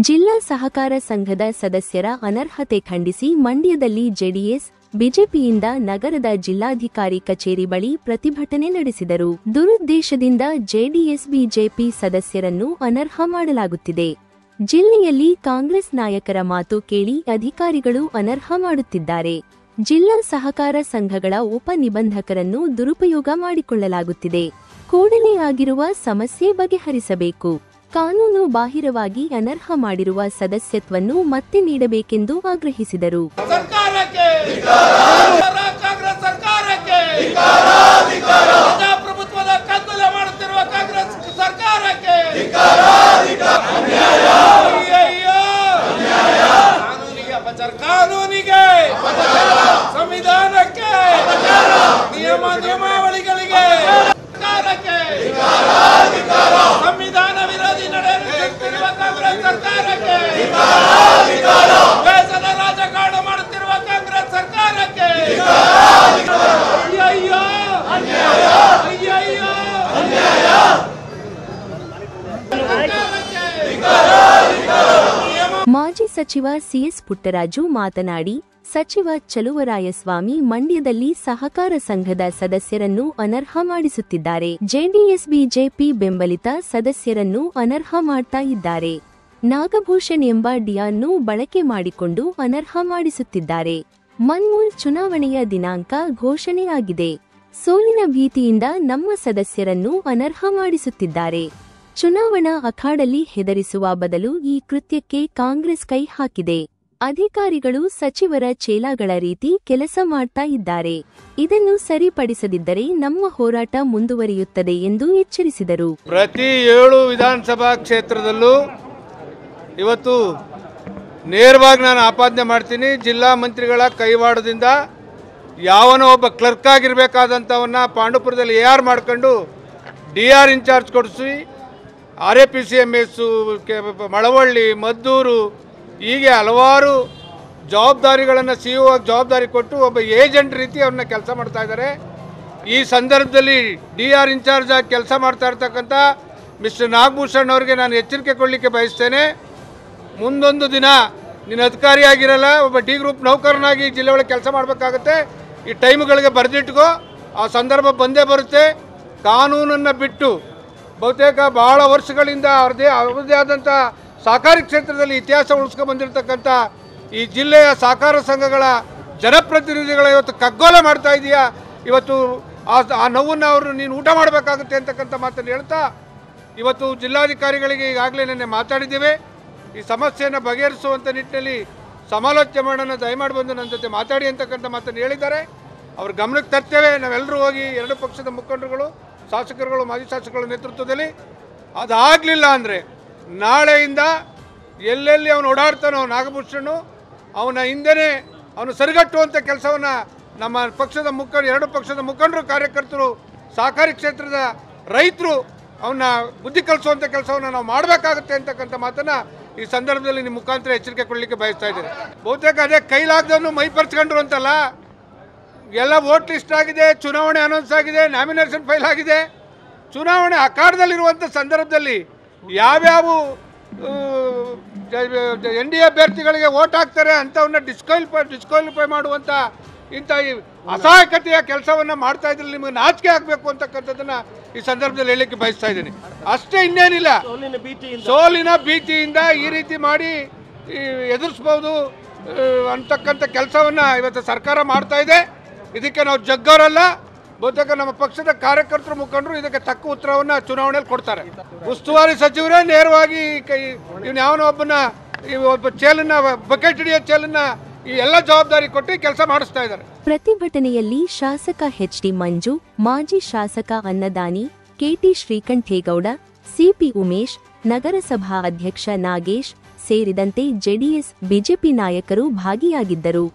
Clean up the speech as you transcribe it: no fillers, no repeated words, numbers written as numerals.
ಜಿಲ್ಲಾ ಸಹಕಾರ ಸಂಘದ ಸದಸ್ಯರ ಅನರ್ಹತೆ ಖಂಡಿಸಿ ಮಂಡ್ಯದಲ್ಲಿ ಜೆಡಿಎಸ್ ಬಿಜೆಪಿಯಿಂದ ನಗರದ ಜಿಲ್ಲಾಧಿಕಾರಿ ಕಚೇರಿ ಬಳಿ ಪ್ರತಿಭಟನೆ ನಡೆಸಿದರು. ದುರುದ್ದೇಶದಿಂದ ಜೆಡಿಎಸ್ ಬಿಜೆಪಿ ಸದಸ್ಯರನ್ನು ಅನರ್ಹ ಮಾಡಲಾಗುತ್ತಿದೆ. ಜಿಲ್ಲೆಯಲ್ಲಿ ಕಾಂಗ್ರೆಸ್ ನಾಯಕರ ಮಾತು ಕೇಳಿ ಅಧಿಕಾರಿಗಳು ಅನರ್ಹ ಮಾಡುತ್ತಿದ್ದಾರೆ. ಜಿಲ್ಲಾ ಸಹಕಾರ ಸಂಘಗಳ ಉಪ ನಿಬಂಧಕರನ್ನು ದುರುಪಯೋಗ ಮಾಡಿಕೊಳ್ಳಲಾಗುತ್ತಿದೆ. ಕೂಡಲೇ ಆಗಿರುವ ಸಮಸ್ಯೆ ಬಗೆಹರಿಸಬೇಕು. ಕಾನೂನು ಬಾಹಿರವಾಗಿ ಅನರ್ಹ ಮಾಡಿರುವ ಸದಸ್ಯತ್ವವನ್ನು ಮತ್ತೆ ನೀಡಬೇಕೆಂದು ಆಗ್ರಹಿಸಿದರು. ಸಂವಿಧಾನಕ್ಕೆ ನಿಯಮಾವಳಿಗಳಿಗೆ ಸಂವಿಧಾನ ವಿರೋಧಿ ನಡೆಯುತ್ತಿರುವ ಕಾಂಗ್ರೆಸ್ ಸರ್ಕಾರಕ್ಕೆ ದೇಶದ ರಾಜಕಾರಣ ಮಾಡುತ್ತಿರುವ ಕಾಂಗ್ರೆಸ್ ಸರ್ಕಾರಕ್ಕೆ ಮಾಜಿ ಸಚಿವ ಸಿಎಸ್ ಪುಟ್ಟರಾಜು ಮಾತನಾಡಿ, ಸಚಿವ ಚಲುವರಾಯಸ್ವಾಮಿ ಮಂಡ್ಯದಲ್ಲಿ ಸಹಕಾರ ಸಂಘದ ಸದಸ್ಯರನ್ನು ಅನರ್ಹ ಮಾಡಿಸುತ್ತಿದ್ದಾರೆ. ಜೆಡಿಎಸ್ ಬಿಜೆಪಿ ಬೆಂಬಲಿತ ಸದಸ್ಯರನ್ನು ಅನರ್ಹ ಮಾಡ್ತಾ ಇದ್ದಾರೆ. ನಾಗಭೂಷಣ್ ಎಂಬ ಡಿಯನ್ನು ಬಳಕೆ ಮಾಡಿಕೊಂಡು ಅನರ್ಹ ಮಾಡಿಸುತ್ತಿದ್ದಾರೆ. ಮನ್ಮೂಲ್ ಚುನಾವಣೆಯ ದಿನಾಂಕ ಘೋಷಣೆಯಾಗಿದೆ. ಸೋಲಿನ ಭೀತಿಯಿಂದ ನಮ್ಮ ಸದಸ್ಯರನ್ನು ಅನರ್ಹ ಮಾಡಿಸುತ್ತಿದ್ದಾರೆ. ಚುನಾವಣಾ ಅಖಾಡಲ್ಲಿ ಹೆದರಿಸುವ ಬದಲು ಈ ಕೃತ್ಯಕ್ಕೆ ಕಾಂಗ್ರೆಸ್ ಕೈ ಹಾಕಿದೆ. ಅಧಿಕಾರಿಗಳು ಸಚಿವರ ಚೇಲಾಗಳ ರೀತಿ ಕೆಲಸ ಮಾಡ್ತಾ ಇದ್ದಾರೆ. ಇದನ್ನು ಸರಿಪಡಿಸದಿದ್ದರೆ ನಮ್ಮ ಹೋರಾಟ ಮುಂದುವರಿಯುತ್ತದೆ ಎಂದು ಎಚ್ಚರಿಸಿದರು. ಪ್ರತಿ 7 ವಿಧಾನಸಭಾ ಕ್ಷೇತ್ರದಲ್ಲೂ ಇವತ್ತು ನೇರವಾಗಿ ನಾನು ಆಪಾದನೆ ಮಾಡ್ತೀನಿ. ಜಿಲ್ಲಾ ಮಂತ್ರಿಗಳ ಕೈವಾಡದಿಂದ ಯಾವನೋ ಒಬ್ಬ ಕ್ಲರ್ಕ್ ಆಗಿರಬೇಕಾದಂಥವನ್ನ ಪಾಂಡುಪುರದಲ್ಲಿ AR ಮಾಡ್ಕೊಂಡು DR ಇನ್ಚಾರ್ಜ್ ಕೊಡಿಸಿ RAPCMS ಮಳವಳ್ಳಿ ಮದ್ದೂರು ಹೀಗೆ ಹಲವಾರು ಜವಾಬ್ದಾರಿಗಳನ್ನು CEO ಜವಾಬ್ದಾರಿ ಕೊಟ್ಟು ಒಬ್ಬ ಏಜೆಂಟ್ ರೀತಿ ಅವ್ರನ್ನ ಕೆಲಸ ಮಾಡ್ತಾ ಇದ್ದಾರೆ. ಈ ಸಂದರ್ಭದಲ್ಲಿ DR ಇನ್ಚಾರ್ಜ್ ಆಗಿ ಕೆಲಸ ಮಾಡ್ತಾ ಇರ್ತಕ್ಕಂಥ ಮಿಸ್ಟರ್ ನಾಗಭೂಷಣ್ ಅವರಿಗೆ ನಾನು ಎಚ್ಚರಿಕೆ ಕೊಡಲಿಕ್ಕೆ ಬಯಸ್ತೇನೆ. ಮುಂದೊಂದು ದಿನ ನೀನು ಅಧಿಕಾರಿಯಾಗಿರಲ್ಲ, ಒಬ್ಬ D ಗ್ರೂಪ್ ನೌಕರನಾಗಿ ಜಿಲ್ಲೆ ಒಳಗೆ ಕೆಲಸ ಮಾಡಬೇಕಾಗತ್ತೆ. ಈ ಟೈಮ್ಗಳಿಗೆ ಬರೆದಿಟ್ಕೋ, ಆ ಸಂದರ್ಭ ಬಂದೇ ಬರುತ್ತೆ. ಕಾನೂನನ್ನು ಬಿಟ್ಟು ಬಹುತೇಕ ಬಹಳ ವರ್ಷಗಳಿಂದ ಅವರದೇ ಆದಂಥ ಸಹಕಾರಿ ಕ್ಷೇತ್ರದಲ್ಲಿ ಇತಿಹಾಸ ಉಳಿಸ್ಕೊಂಡು ಬಂದಿರತಕ್ಕಂಥ ಈ ಜಿಲ್ಲೆಯ ಸಹಕಾರ ಸಂಘಗಳ ಜನಪ್ರತಿನಿಧಿಗಳ ಇವತ್ತು ಕಗ್ಗೋಲೆ ಮಾಡ್ತಾ ಇದೆಯಾ. ಇವತ್ತು ಆ ನೋವನ್ನು ಅವರು ನೀನು ಊಟ ಮಾಡಬೇಕಾಗುತ್ತೆ ಅಂತಕ್ಕಂಥ ಮಾತನ್ನು ಹೇಳ್ತಾ ಇವತ್ತು ಜಿಲ್ಲಾಧಿಕಾರಿಗಳಿಗೆ ಈಗಾಗಲೇ ನೆನ್ನೆ ಮಾತಾಡಿದ್ದೇವೆ. ಈ ಸಮಸ್ಯೆಯನ್ನು ಬಗೆಹರಿಸುವಂಥ ನಿಟ್ಟಿನಲ್ಲಿ ಸಮಾಲೋಚನೆ ಮಾಡೋಣ, ದಯಮಾಡಿ ಬಂದು ನನ್ನ ಜೊತೆ ಮಾತಾಡಿ ಅಂತಕ್ಕಂಥ ಮಾತನ್ನು ಹೇಳಿದ್ದಾರೆ. ಅವ್ರ ಗಮನಕ್ಕೆ ತರ್ತೇವೆ. ನಾವೆಲ್ಲರೂ ಹೋಗಿ 2 ಪಕ್ಷದ ಮುಖಂಡರುಗಳು, ಶಾಸಕರುಗಳು, ಮಾಜಿ ಶಾಸಕರ ನೇತೃತ್ವದಲ್ಲಿ ಅದಾಗಲಿಲ್ಲ ಅಂದರೆ ನಾಳೆಯಿಂದ ಎಲ್ಲೆಲ್ಲಿ ಅವನು ಓಡಾಡ್ತಾನೋ ನಾಗಭೂಷಣು ಅವನ ಹಿಂದೆನೇ ಅವನು ಸರಿಗಟ್ಟುವಂಥ ಕೆಲಸವನ್ನು ನಮ್ಮ ಪಕ್ಷದ ಮುಖಂಡರು, 2 ಪಕ್ಷದ ಮುಖಂಡರು, ಕಾರ್ಯಕರ್ತರು, ಸಹಕಾರಿ ಕ್ಷೇತ್ರದ ರೈತರು ಅವನ್ನ ಬುದ್ಧಿ ಕಲಿಸುವಂಥ ಕೆಲಸವನ್ನು ನಾವು ಮಾಡಬೇಕಾಗುತ್ತೆ ಅಂತಕ್ಕಂಥ ಮಾತನ್ನು ಈ ಸಂದರ್ಭದಲ್ಲಿ ನಿಮ್ಮ ಮುಖಾಂತರ ಎಚ್ಚರಿಕೆ ಕೊಡಲಿಕ್ಕೆ ಬಯಸ್ತಾ ಇದ್ದೇನೆ. ಬಹುತೇಕ ಅದೇ ಕೈಲಾಗ್ದವನು ಮೈ ಪರ್ಚ್ಕೊಂಡ್ರು ಅಂತಲ್ಲ, ಎಲ್ಲ ವೋಟ್ ಲಿಸ್ಟ್ ಆಗಿದೆ, ಚುನಾವಣೆ ಅನೌನ್ಸ್ ಆಗಿದೆ, ನಾಮಿನೇಷನ್ ಫೈಲ್ ಆಗಿದೆ. ಚುನಾವಣೆ ಅಖಾಡದಲ್ಲಿರುವಂಥ ಸಂದರ್ಭದಲ್ಲಿ ಯಾವ್ಯಾವ NDA ಅಭ್ಯರ್ಥಿಗಳಿಗೆ ವೋಟ್ ಹಾಕ್ತಾರೆ ಅಂಥವನ್ನ ಡಿಸ್ಕ್ವಾಲಿಫೈ ಮಾಡುವಂಥ ಇಂಥ ಈ ಅಸಹಾಯಕತೆಯ ಕೆಲಸವನ್ನು ಮಾಡ್ತಾ ಇದ್ರೆ ನಿಮಗೆ ನಾಚಿಕೆ ಆಗಬೇಕು ಅಂತಕ್ಕಂಥದ್ದನ್ನು ಈ ಸಂದರ್ಭದಲ್ಲಿ ಹೇಳಲಿಕ್ಕೆ ಬಯಸ್ತಾ ಇದ್ದೀನಿ. ಅಷ್ಟೇ, ಇನ್ನೇನಿಲ್ಲ. ಸೋಲಿನ ಭೀತಿಯಿಂದ ಈ ರೀತಿ ಮಾಡಿ ಎದುರಿಸ್ಬೋದು ಅಂತಕ್ಕಂಥ ಕೆಲಸವನ್ನು ಇವತ್ತು ಸರ್ಕಾರ ಮಾಡ್ತಾ ಇದೆ. ಇದಕ್ಕೆ ನಾವು ಜಗ್ಗವರಲ್ಲ. ಬಹುತೇಕ ನಮ್ಮ ಪಕ್ಷದ ಕಾರ್ಯಕರ್ತರು, ಮುಖಂಡರು ಇದಕ್ಕೆ ತಕ್ಕ ಉತ್ತರವನ್ನು ಚುನಾವಣೆಯಲ್ಲಿ ಕೊಡ್ತಾರೆ. ಉಸ್ತುವಾರಿ ಸಚಿವರೇ ನೇರವಾಗಿ ಇವನು ಯಾವನೋ ಒಬ್ಬ ಚೇಲನ್ನ, ಬಕೆಟ್ ಹಿಡಿಯೋ ಚೇಲನ್ನ ಈ ಎಲ್ಲ ಜವಾಬ್ದಾರಿ ಕೊಟ್ಟು ಕೆಲಸ ಮಾಡಿಸ್ತಾ ಇದ್ದಾರೆ. ಪ್ರತಿಭಟನೆಯಲ್ಲಿ ಶಾಸಕ HD ಮಂಜು, ಮಾಜಿ ಶಾಸಕ ಅನ್ನದಾನಿ, KT ಶ್ರೀಕಂಠೇಗೌಡ, CP ಉಮೇಶ್, ನಗರಸಭಾ ಅಧ್ಯಕ್ಷ ನಾಗೇಶ್ ಸೇರಿದಂತೆ ಜೆಡಿಎಸ್ ಬಿಜೆಪಿ ನಾಯಕರು ಭಾಗಿಯಾಗಿದ್ದರು.